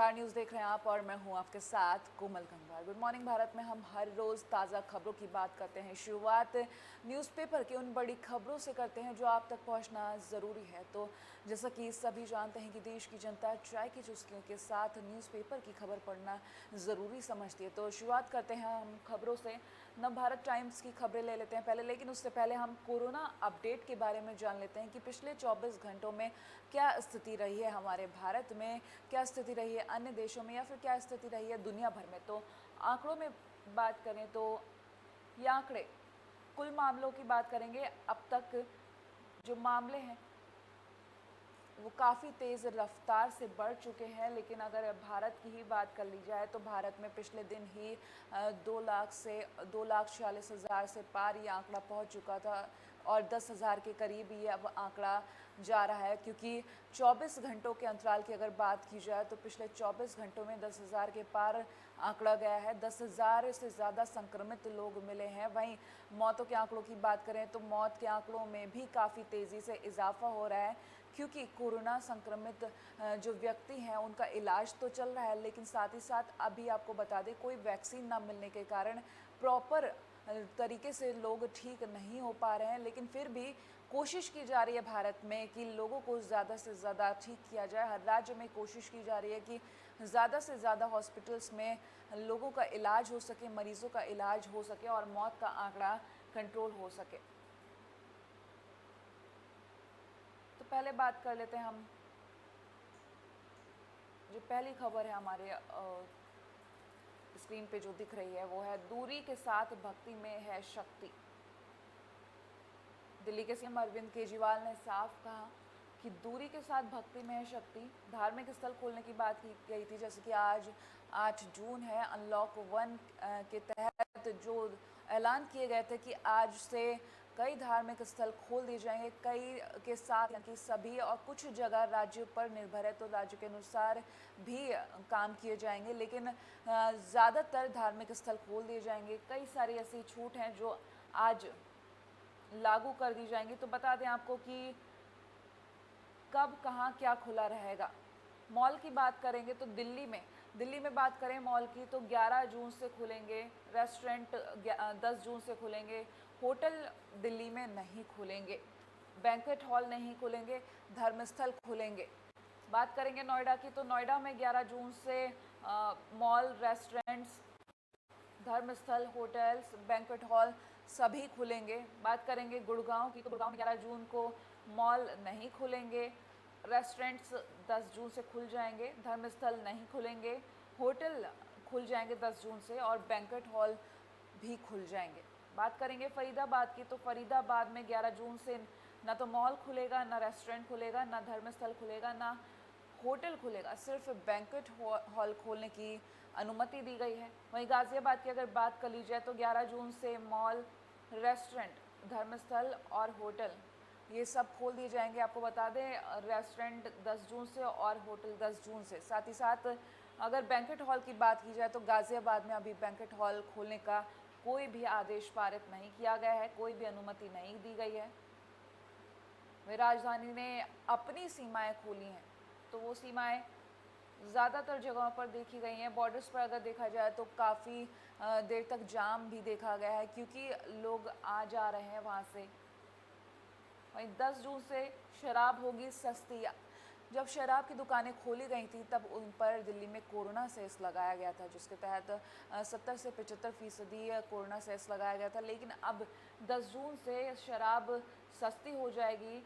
Star news देख रहे हैं आप और मैं हूं आपके साथ कोमल गंगवार। गुड मॉर्निंग भारत में हम हर रोज़ ताज़ा खबरों की बात करते हैं। शुरुआत न्यूज़पेपर की उन बड़ी खबरों से करते हैं जो आप तक पहुंचना ज़रूरी है। तो जैसा कि सभी जानते हैं कि देश की जनता चाय की चुस्कियों के साथ न्यूज़पेपर की खबर पढ़ना ज़रूरी समझती है। तो शुरुआत करते हैं हम खबरों से। नवभारत टाइम्स की खबरें ले लेते हैं पहले, लेकिन उससे पहले हम कोरोना अपडेट के बारे में जान लेते हैं कि पिछले 24 घंटों में क्या स्थिति रही है हमारे भारत में, क्या स्थिति रही है अन्य देशों में, या फिर क्या स्थिति रही है दुनिया भर में। तो आंकड़ों में बात करें तो ये आंकड़े कुल मामलों की बात करेंगे। अब तक जो मामले हैं वो काफ़ी तेज़ रफ्तार से बढ़ चुके हैं, लेकिन अगर भारत की ही बात कर ली जाए तो भारत में पिछले दिन ही 2,46,000 से पार ये आंकड़ा पहुंच चुका था और 10,000 के करीब ये अब आंकड़ा जा रहा है, क्योंकि 24 घंटों के अंतराल की अगर बात की जाए तो पिछले 24 घंटों में 10,000 के पार आंकड़ा गया है। 10,000 से ज़्यादा संक्रमित लोग मिले हैं। वहीं मौतों के आंकड़ों की बात करें तो मौत के आंकड़ों में भी काफ़ी तेज़ी से इजाफा हो रहा है, क्योंकि कोरोना संक्रमित जो व्यक्ति हैं उनका इलाज तो चल रहा है, लेकिन साथ ही साथ अभी आपको बता दें कोई वैक्सीन ना मिलने के कारण प्रॉपर तरीके से लोग ठीक नहीं हो पा रहे हैं। लेकिन फिर भी कोशिश की जा रही है भारत में कि लोगों को ज़्यादा से ज़्यादा ठीक किया जाए। हर राज्य में कोशिश की जा रही है कि ज़्यादा से ज़्यादा हॉस्पिटल्स में लोगों का इलाज हो सके, मरीजों का इलाज हो सके और मौत का आंकड़ा कंट्रोल हो सके। तो पहले बात कर लेते हैं हम, जो पहली खबर है हमारे स्क्रीन पे जो दिख रही है वो है दूरी के साथ भक्ति में है शक्ति। दिल्ली के सीएम अरविंद केजरीवाल ने साफ कहा कि दूरी के साथ भक्ति में है शक्ति। धार्मिक स्थल खोलने की बात की गई थी, जैसे कि आज 8 जून है। अनलॉक 1 के तहत जो ऐलान किए गए थे कि आज से कई धार्मिक स्थल खोल दिए जाएंगे, कई के साथ कि सभी, और कुछ जगह राज्य पर निर्भर है तो राज्य के अनुसार भी काम किए जाएंगे, लेकिन ज़्यादातर धार्मिक स्थल खोल दिए जाएंगे। कई सारी ऐसी छूट हैं जो आज लागू कर दी जाएंगी। तो बता दें आपको कि कब कहाँ क्या खुला रहेगा। मॉल की बात करेंगे तो दिल्ली में बात करें मॉल की तो 11 जून से खुलेंगे, रेस्टोरेंट 10 जून से खुलेंगे, होटल दिल्ली में नहीं खुलेंगे, बैंक्वेट हॉल नहीं खुलेंगे, धर्मस्थल खुलेंगे। बात करेंगे नोएडा की तो नोएडा में 11 जून से मॉल, रेस्टोरेंट्स, धर्मस्थल, होटल्स, बैंक्वेट हॉल सभी खुलेंगे। बात करेंगे गुड़गांव की तो गुड़गांव में 11 जून को मॉल नहीं खुलेंगे, रेस्टोरेंट्स 10 जून से खुल जाएंगे, धर्मस्थल नहीं खुलेंगे, होटल खुल जाएंगे 10 जून से और बैंक्वेट हॉल भी खुल जाएंगे। बात करेंगे फरीदाबाद की तो फरीदाबाद में 11 जून से ना तो मॉल खुलेगा, ना रेस्टोरेंट खुलेगा, ना धर्मस्थल खुलेगा, ना होटल खुलेगा, सिर्फ बैंक्वेट हॉल खोलने की अनुमति दी गई है। वहीं गाज़ियाबाद की अगर बात कर ली जाए तो 11 जून से मॉल, रेस्टोरेंट, धर्मस्थल और होटल ये सब खोल दिए जाएंगे। आपको बता दें रेस्टोरेंट 10 जून से और होटल 10 जून से। साथ ही साथ अगर बैंक्वेट हॉल की बात की जाए तो गाज़ियाबाद में अभी बैंक्वेट हॉल खोलने का कोई भी आदेश पारित नहीं किया गया है, कोई भी अनुमति नहीं दी गई है। वे राजधानी ने अपनी सीमाएं खोली हैं, तो वो सीमाएं ज़्यादातर जगहों पर देखी गई हैं। बॉर्डर्स पर अगर देखा जाए तो काफ़ी देर तक जाम भी देखा गया है, क्योंकि लोग आ जा रहे हैं वहाँ से। वहीं 10 जून से शराब होगी सस्ती। जब शराब की दुकानें खोली गई थी तब उन पर दिल्ली में कोरोना सेस लगाया गया था, जिसके तहत 70 से 75% कोरोना सेस लगाया गया था। लेकिन अब 10 जून से शराब सस्ती हो जाएगी।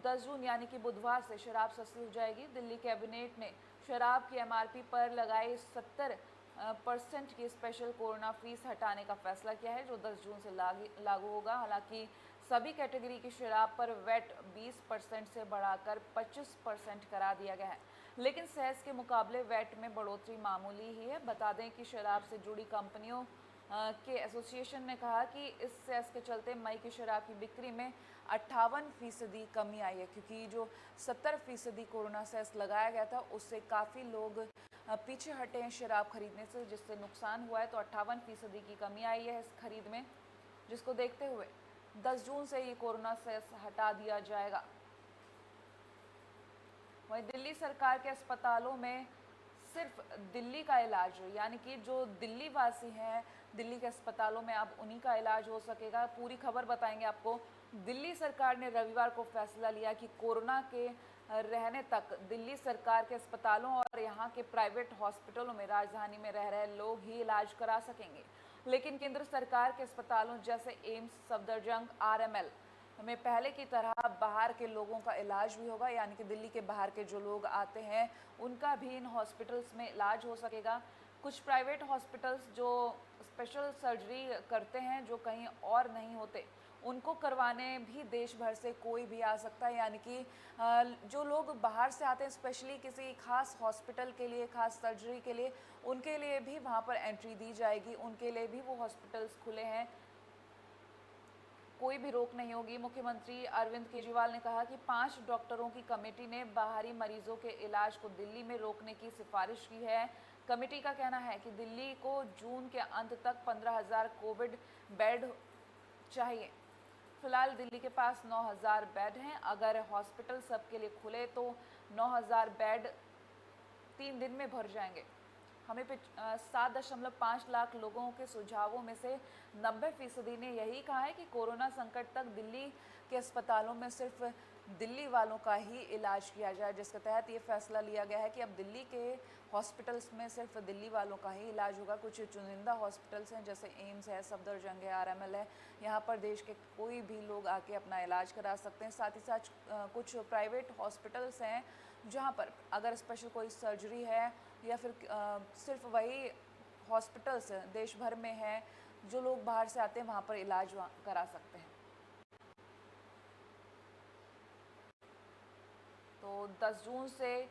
10 जून यानी कि बुधवार से शराब सस्ती हो जाएगी। दिल्ली कैबिनेट ने शराब की एमआरपी पर लगाई 70% की स्पेशल कोरोना फीस हटाने का फैसला किया है, जो 10 जून से लागू होगा। हालांकि सभी कैटेगरी की शराब पर वैट 20% से बढ़ाकर 25% करा दिया गया है, लेकिन सेस के मुकाबले वैट में बढ़ोतरी मामूली ही है। बता दें कि शराब से जुड़ी कंपनियों के एसोसिएशन ने कहा कि इस सेस के चलते मई की शराब की बिक्री में 58% कमी आई है, क्योंकि जो 70% कोरोना सेस लगाया गया था उससे काफ़ी लोग पीछे हटे हैं शराब खरीदने से, जिससे नुकसान हुआ है। तो 58% की कमी आई है इस खरीद में, जिसको देखते हुए 10 जून से ये कोरोना सेस हटा दिया जाएगा। वहीं दिल्ली सरकार के अस्पतालों में सिर्फ दिल्ली का इलाज, यानी कि जो दिल्ली वासी हैं दिल्ली के अस्पतालों में अब उन्हीं का इलाज हो सकेगा। पूरी खबर बताएंगे आपको। दिल्ली सरकार ने रविवार को फैसला लिया कि कोरोना के रहने तक दिल्ली सरकार के अस्पतालों और यहाँ के प्राइवेट हॉस्पिटलों में राजधानी में रह रहे लोग ही इलाज करा सकेंगे, लेकिन केंद्र सरकार के अस्पतालों जैसे एम्स, सफदरजंग, आरएमएल में पहले की तरह बाहर के लोगों का इलाज भी होगा, यानी कि दिल्ली के बाहर के जो लोग आते हैं उनका भी इन हॉस्पिटल्स में इलाज हो सकेगा। कुछ प्राइवेट हॉस्पिटल्स जो स्पेशल सर्जरी करते हैं जो कहीं और नहीं होते, उनको करवाने भी देश भर से कोई भी आ सकता है, यानी कि जो लोग बाहर से आते हैं स्पेशली किसी खास हॉस्पिटल के लिए, खास सर्जरी के लिए, उनके लिए भी वहाँ पर एंट्री दी जाएगी, उनके लिए भी वो हॉस्पिटल्स खुले हैं, कोई भी रोक नहीं होगी। मुख्यमंत्री अरविंद केजरीवाल ने कहा कि 5 डॉक्टरों की कमेटी ने बाहरी मरीजों के इलाज को दिल्ली में रोकने की सिफारिश की है। कमेटी का कहना है कि दिल्ली को जून के अंत तक 15,000 कोविड बेड चाहिए। फिलहाल दिल्ली के पास 9,000 बेड हैं। अगर हॉस्पिटल सबके लिए खुले तो 9,000 बेड 3 दिन में भर जाएंगे। हमें 7.5 लाख लोगों के सुझावों में से 90% ने यही कहा है कि कोरोना संकट तक दिल्ली के अस्पतालों में सिर्फ दिल्ली वालों का ही इलाज किया जाए, जिसके तहत ये फैसला लिया गया है कि अब दिल्ली के हॉस्पिटल्स में सिर्फ दिल्ली वालों का ही इलाज होगा। कुछ चुनिंदा हॉस्पिटल्स हैं जैसे एम्स है, सफदरजंग है, आरएमएल है, यहाँ पर देश के कोई भी लोग आके अपना इलाज करा सकते हैं। साथ ही साथ कुछ प्राइवेट हॉस्पिटल्स हैं जहाँ पर अगर स्पेशल कोई सर्जरी है या फिर सिर्फ वही हॉस्पिटल्स देश भर में हैं, जो लोग बाहर से आते हैं वहाँ पर इलाज करा सकते हैं। तो 10 जून से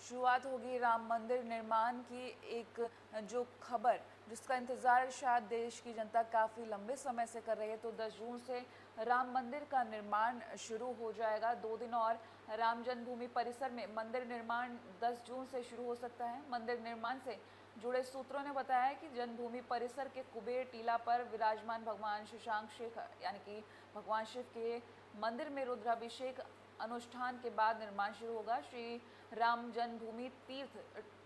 शुरुआत होगी राम मंदिर निर्माण की। एक जो खबर जिसका इंतज़ार शायद देश की जनता काफ़ी लंबे समय से कर रही है, तो 10 जून से राम मंदिर का निर्माण शुरू हो जाएगा। 2 दिन और राम जन्मभूमि परिसर में मंदिर निर्माण 10 जून से शुरू हो सकता है। मंदिर निर्माण से जुड़े सूत्रों ने बताया कि जन्मभूमि परिसर के कुबेर टीला पर विराजमान भगवान शशांक शेखर यानी कि भगवान शिव के मंदिर में रुद्राभिषेक अनुष्ठान के बाद निर्माण शुरू होगा। श्री राम जन्मभूमि तीर्थ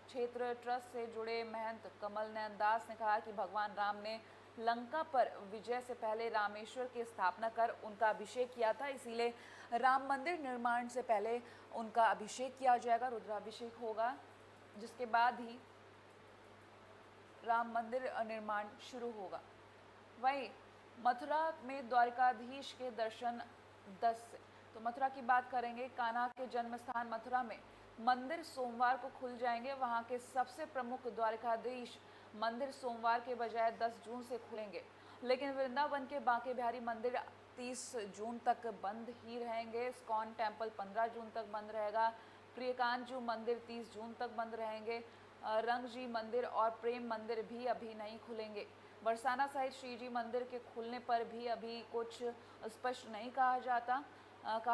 क्षेत्र ट्रस्ट से जुड़े महंत कमल नयन दास ने कहा कि भगवान राम ने लंका पर विजय से पहले रामेश्वर की स्थापना कर उनका अभिषेक किया था, इसीलिए राम मंदिर निर्माण से पहले उनका अभिषेक किया जाएगा, रुद्राभिषेक होगा, जिसके बाद ही राम मंदिर निर्माण शुरू होगा। वहीं मथुरा में द्वारकाधीश के दर्शन 10 से, तो मथुरा की बात करेंगे। कान्हा के जन्म स्थान मथुरा में मंदिर सोमवार को खुल जाएंगे। वहां के सबसे प्रमुख द्वारकाधीश मंदिर सोमवार के बजाय 10 जून से खुलेंगे, लेकिन वृंदावन के बांके बिहारी मंदिर 30 जून तक बंद ही रहेंगे। इस्कॉन टेम्पल 15 जून तक बंद रहेगा। प्रियकांजू मंदिर 30 जून तक बंद रहेंगे। रंगजी मंदिर और प्रेम मंदिर भी अभी नहीं खुलेंगे। बरसाना सहित श्रीजी मंदिर के खुलने पर भी अभी कुछ स्पष्ट नहीं कहा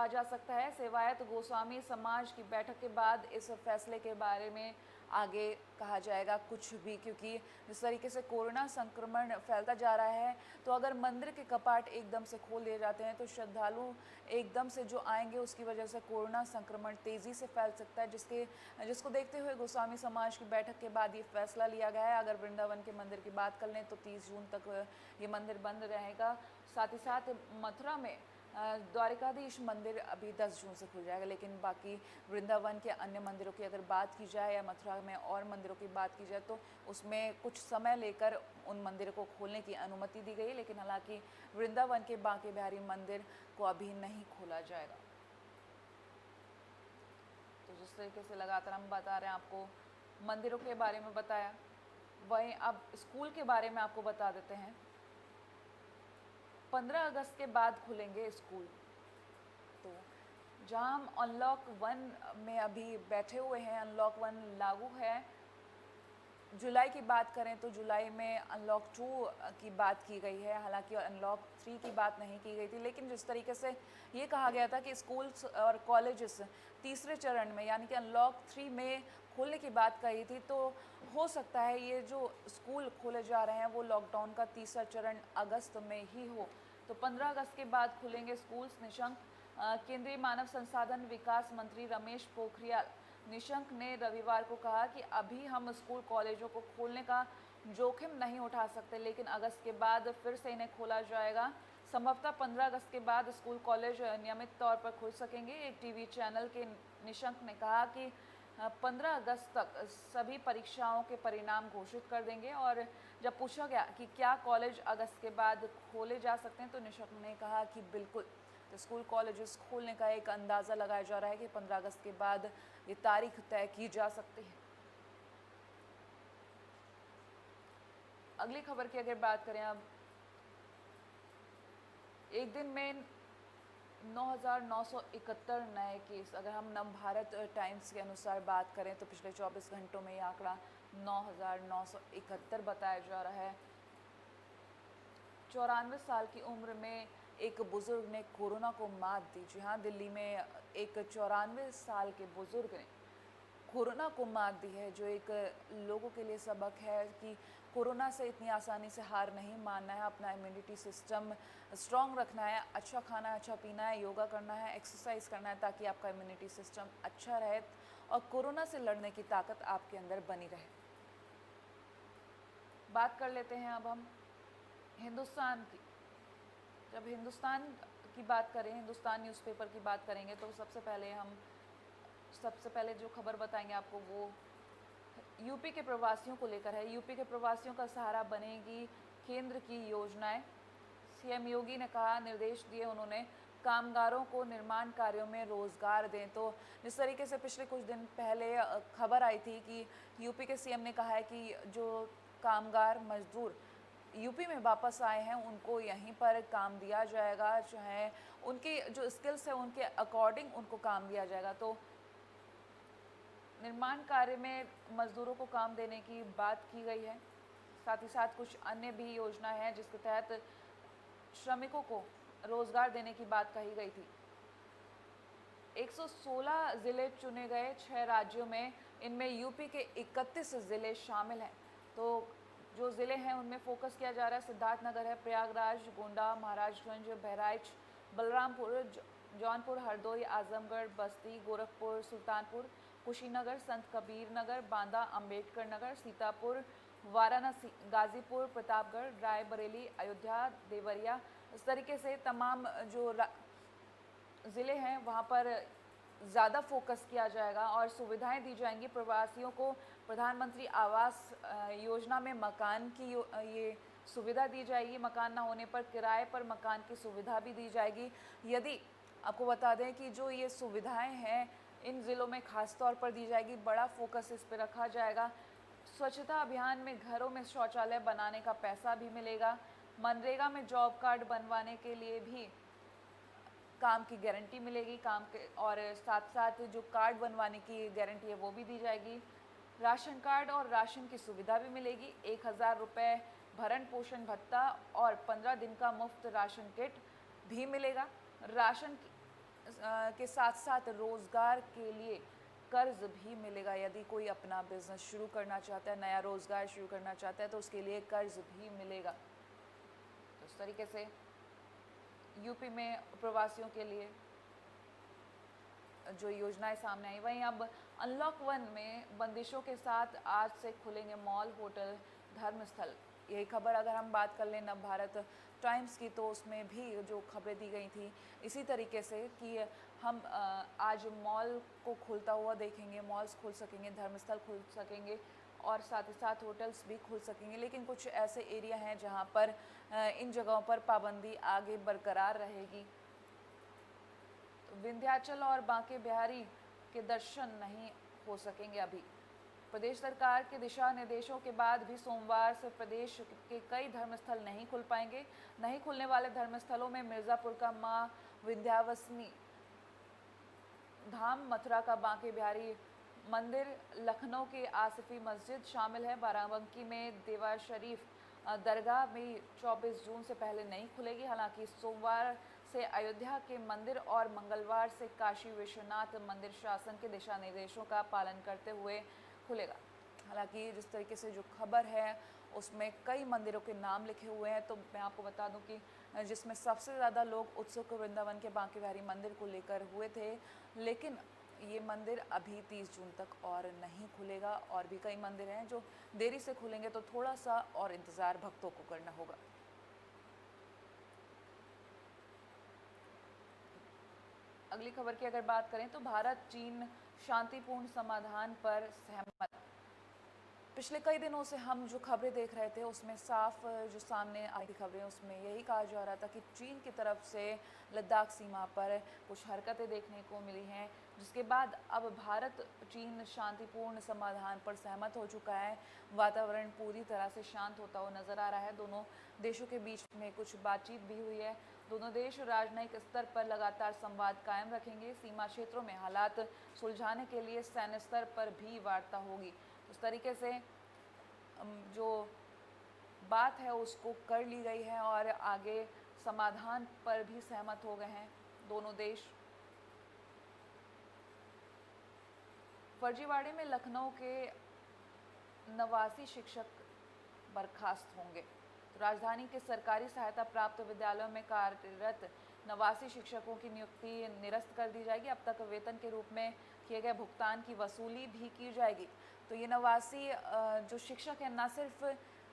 जा सकता है। सेवायत गोस्वामी समाज की बैठक के बाद इस फैसले के बारे में आगे कहा जाएगा कुछ भी, क्योंकि जिस तरीके से कोरोना संक्रमण फैलता जा रहा है, तो अगर मंदिर के कपाट एकदम से खोल दिए जाते हैं तो श्रद्धालु एकदम से जो आएंगे उसकी वजह से कोरोना संक्रमण तेज़ी से फैल सकता है, जिसको देखते हुए गोस्वामी समाज की बैठक के बाद ये फैसला लिया गया है। अगर वृंदावन के मंदिर की बात कर लें तो 30 जून तक ये मंदिर बंद रहेगा। साथ ही साथ मथुरा में द्वारकाधीश मंदिर अभी 10 जून से खुल जाएगा, लेकिन बाकी वृंदावन के अन्य मंदिरों की अगर बात की जाए या मथुरा में और मंदिरों की बात की जाए तो उसमें कुछ समय लेकर उन मंदिरों को खोलने की अनुमति दी गई, लेकिन हालांकि वृंदावन के बांके बिहारी मंदिर को अभी नहीं खोला जाएगा। तो जिस तरीके से लगातार हम बता रहे हैं आपको, मंदिरों के बारे में बताया, वहीं अब स्कूल के बारे में आपको बता देते हैं। 15 अगस्त के बाद खुलेंगे स्कूल। तो जहां हम अनलॉक 1 में अभी बैठे हुए हैं, अनलॉक 1 लागू है। जुलाई की बात करें तो जुलाई में अनलॉक 2 की बात की गई है, हालांकि अनलॉक 3 की बात नहीं की गई थी। लेकिन जिस तरीके से ये कहा गया था कि स्कूल्स और कॉलेजेस तीसरे चरण में यानी कि अनलॉक 3 में खोलने की बात कही थी, तो हो सकता है ये जो स्कूल खोले जा रहे हैं वो लॉकडाउन का तीसरा चरण अगस्त में ही हो। तो 15 अगस्त के बाद खुलेंगे स्कूल्स निशंक। केंद्रीय मानव संसाधन विकास मंत्री रमेश पोखरियाल निशंक ने रविवार को कहा कि अभी हम स्कूल कॉलेजों को खोलने का जोखिम नहीं उठा सकते, लेकिन अगस्त के बाद फिर से इन्हें खोला जाएगा। संभवतः 15 अगस्त के बाद स्कूल कॉलेज नियमित तौर पर खुल सकेंगे। एक टीवी चैनल के निशंक ने कहा कि 15 अगस्त तक सभी परीक्षाओं के परिणाम घोषित कर देंगे। और जब पूछा गया कि क्या कॉलेज अगस्त के बाद खोले जा सकते हैं, तो निशंक ने कहा कि बिल्कुल। तो स्कूल कॉलेजेस खोलने का एक अंदाज़ा लगाया जा रहा है कि 15 अगस्त के बाद ये तारीख तय की जा सकती है। अगली खबर की अगर बात करें, अब एक दिन में 9,971 नए केस। अगर हम नवभारत टाइम्स के अनुसार बात करें तो पिछले 24 घंटों में ये आंकड़ा 9,971 बताया जा रहा है। 94 साल की उम्र में एक बुजुर्ग ने कोरोना को मात दी। जी हाँ, दिल्ली में एक 94 साल के बुजुर्ग ने कोरोना को मात दी है, जो एक लोगों के लिए सबक है कि कोरोना से इतनी आसानी से हार नहीं मानना है। अपना इम्यूनिटी सिस्टम स्ट्रॉन्ग रखना है, अच्छा खाना अच्छा पीना है, योगा करना है, एक्सरसाइज करना है, ताकि आपका इम्यूनिटी सिस्टम अच्छा रहे और कोरोना से लड़ने की ताकत आपके अंदर बनी रहे। बात कर लेते हैं अब हम हिंदुस्तान की। जब हिंदुस्तान की बात करें, हिंदुस्तान न्यूज़पेपर की बात करेंगे, तो सबसे पहले जो खबर बताएंगे आपको वो यूपी के प्रवासियों को लेकर है। यूपी के प्रवासियों का सहारा बनेगी केंद्र की योजनाएं। सीएम योगी ने कहा, निर्देश दिए उन्होंने, कामगारों को निर्माण कार्यों में रोजगार दें। तो जिस तरीके से पिछले कुछ दिन पहले खबर आई थी कि यूपी के सीएम ने कहा है कि जो कामगार मजदूर यूपी में वापस आए हैं उनको यहीं पर काम दिया जाएगा, चाहे उनकी जो स्किल्स है उनके अकॉर्डिंग उनको काम दिया जाएगा। तो निर्माण कार्य में मजदूरों को काम देने की बात की गई है। साथ ही साथ कुछ अन्य भी योजना है जिसके तहत श्रमिकों को रोजगार देने की बात कही गई थी। 116 ज़िले चुने गए 6 राज्यों में, इनमें यूपी के 31 ज़िले शामिल हैं। तो जो ज़िले हैं उनमें फोकस किया जा रहा है, सिद्धार्थनगर है, प्रयागराज, गोंडा, महाराजगंज, बहराइच, बलरामपुर, जौनपुर, हरदोई, आजमगढ़, बस्ती, गोरखपुर, सुल्तानपुर, कुशीनगर, संत कबीर नगर, बांदा, अंबेडकर नगर, सीतापुर, वाराणसी, गाजीपुर, प्रतापगढ़, रायबरेली, अयोध्या, देवरिया। इस तरीके से तमाम जो ज़िले हैं वहाँ पर ज़्यादा फोकस किया जाएगा और सुविधाएं दी जाएंगी प्रवासियों को। प्रधानमंत्री आवास योजना में मकान की ये सुविधा दी जाएगी। मकान ना होने पर किराए पर मकान की सुविधा भी दी जाएगी। यदि आपको बता दें कि जो ये सुविधाएं हैं इन ज़िलों में खास तौर पर दी जाएगी, बड़ा फोकस इस पर रखा जाएगा। स्वच्छता अभियान में घरों में शौचालय बनाने का पैसा भी मिलेगा। मनरेगा में जॉब कार्ड बनवाने के लिए भी काम की गारंटी मिलेगी, काम के और साथ साथ जो कार्ड बनवाने की गारंटी है वो भी दी जाएगी। राशन कार्ड और राशन की सुविधा भी मिलेगी। 1,000 रुपये भरण पोषण भत्ता और 15 दिन का मुफ्त राशन किट भी मिलेगा। राशन के साथ साथ रोज़गार के लिए कर्ज भी मिलेगा। यदि कोई अपना बिजनेस शुरू करना चाहता है, नया रोज़गार शुरू करना चाहता है, तो उसके लिए कर्ज भी मिलेगा। तो इस तरीके से यूपी में प्रवासियों के लिए जो योजनाएं सामने आई। वहीं अब अनलॉक 1 में बंदिशों के साथ आज से खुलेंगे मॉल, होटल, धर्मस्थल। यही खबर अगर हम बात कर लें नवभारत टाइम्स की, तो उसमें भी जो खबरें दी गई थी इसी तरीके से कि हम आज मॉल को खुलता हुआ देखेंगे, मॉल्स खुल सकेंगे, धर्मस्थल खुल सकेंगे और साथ ही साथ होटल्स भी खुल सकेंगे। लेकिन कुछ ऐसे एरिया हैं जहां पर इन जगहों पर पाबंदी आगे बरकरार रहेगी। विंध्याचल और बांके बिहारी के दर्शन नहीं हो सकेंगे। अभी प्रदेश सरकार के दिशा निर्देशों के बाद भी सोमवार से प्रदेश के कई धर्मस्थल नहीं खुल पाएंगे। नहीं खुलने वाले धर्मस्थलों में मिर्ज़ापुर का मां विंध्यावासिनी धाम, मथुरा का बांके बिहारी मंदिर, लखनऊ के आसिफी मस्जिद शामिल है। बाराबंकी में देवा शरीफ दरगाह भी 24 जून से पहले नहीं खुलेगी। हालांकि सोमवार से अयोध्या के मंदिर और मंगलवार से काशी विश्वनाथ मंदिर शासन के दिशा निर्देशों का पालन करते हुए खुलेगा। हालांकि जिस तरीके से जो खबर है उसमें कई मंदिरों के नाम लिखे हुए हैं, तो मैं आपको बता दूं कि जिसमें सबसे ज़्यादा लोग उत्सुक वृंदावन के बांके बिहारी मंदिर को लेकर हुए थे, लेकिन ये मंदिर अभी 30 जून तक और नहीं खुलेगा, और भी कई मंदिर हैं जो देरी से खुलेंगे, तो थोड़ा सा और इंतज़ार भक्तों को करना होगा। अगली खबर की अगर बात करें तो भारत चीन शांतिपूर्ण समाधान पर सहमत। पिछले कई दिनों से हम जो खबरें देख रहे थे उसमें साफ जो सामने आई थी खबरें, उसमें यही कहा जा रहा था कि चीन की तरफ से लद्दाख सीमा पर कुछ हरकतें देखने को मिली हैं, जिसके बाद अब भारत चीन शांतिपूर्ण समाधान पर सहमत हो चुका है। वातावरण पूरी तरह से शांत होता हुआ नजर आ रहा है। दोनों देशों के बीच में कुछ बातचीत भी हुई है। दोनों देश राजनयिक स्तर पर लगातार संवाद कायम रखेंगे। सीमा क्षेत्रों में हालात सुलझाने के लिए सैन्य स्तर पर भी वार्ता होगी। उस तरीके से जो बात है उसको कर ली गई है और आगे समाधान पर भी सहमत हो गए हैं दोनों देश। फर्जीवाड़े में लखनऊ के 89 शिक्षक बर्खास्त होंगे। तो राजधानी के सरकारी सहायता प्राप्त विद्यालयों में कार्यरत 89 शिक्षकों की नियुक्ति निरस्त कर दी जाएगी। अब तक वेतन के रूप में किए गए भुगतान की वसूली भी की जाएगी। तो ये 89 जो शिक्षक हैं न सिर्फ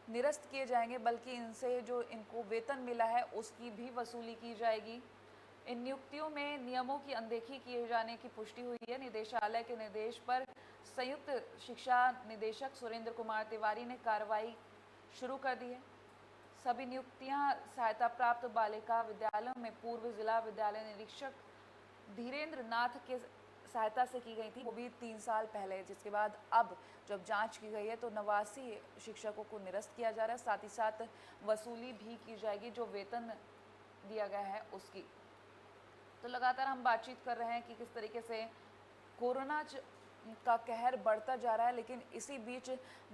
निरस्त किए जाएंगे, बल्कि इनसे जो इनको वेतन मिला है उसकी भी वसूली की जाएगी। इन नियुक्तियों में नियमों की अनदेखी किए जाने की पुष्टि हुई है। निदेशालय के निर्देश पर संयुक्त शिक्षा निदेशक सुरेंद्र कुमार तिवारी ने कार्रवाई शुरू कर दी है। सभी नियुक्तियां सहायता प्राप्त बालिका विद्यालयों में पूर्व जिला विद्यालय निरीक्षक धीरेन्द्र नाथ के सहायता से की गई थी, वो भी 3 साल पहले, जिसके बाद अब जब जांच की गई है तो 89 शिक्षकों को निरस्त किया जा रहा है। साथ ही साथ वसूली भी की जाएगी जो वेतन दिया गया है उसकी। तो लगातार हम बातचीत कर रहे हैं कि किस तरीके से कोरोना का कहर बढ़ता जा रहा है, लेकिन इसी बीच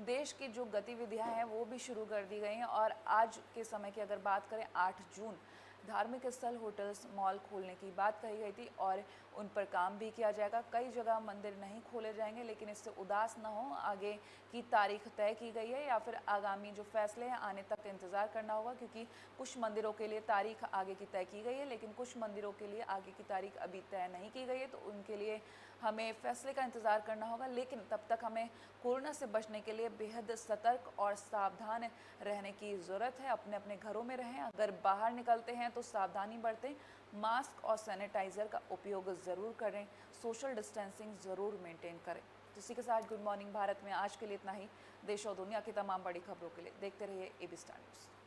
देश की जो गतिविधियां हैं वो भी शुरू कर दी गई हैं। और आज के समय की अगर बात करें, 8 जून धार्मिक स्थल, होटल्स, मॉल खोलने की बात कही गई थी और उन पर काम भी किया जाएगा। कई जगह मंदिर नहीं खोले जाएंगे, लेकिन इससे उदास न हो। आगे की तारीख तय की गई है या फिर आगामी जो फैसले हैं आने तक इंतज़ार करना होगा, क्योंकि कुछ मंदिरों के लिए तारीख आगे की तय की गई है, लेकिन कुछ मंदिरों के लिए आगे की तारीख अभी तय नहीं की गई है। तो उनके लिए हमें फैसले का इंतज़ार करना होगा, लेकिन तब तक हमें कोरोना से बचने के लिए बेहद सतर्क और सावधान रहने की ज़रूरत है। अपने अपने घरों में रहें। अगर बाहर निकलते हैं तो सावधानी बरतें। मास्क और सैनिटाइज़र का उपयोग ज़रूर करें। सोशल डिस्टेंसिंग ज़रूर मेंटेन करें। तो इसी के साथ गुड मॉर्निंग भारत में आज के लिए इतना ही। देश और दुनिया की तमाम बड़ी खबरों के लिए देखते रहिए एबी स्टार न्यूज़।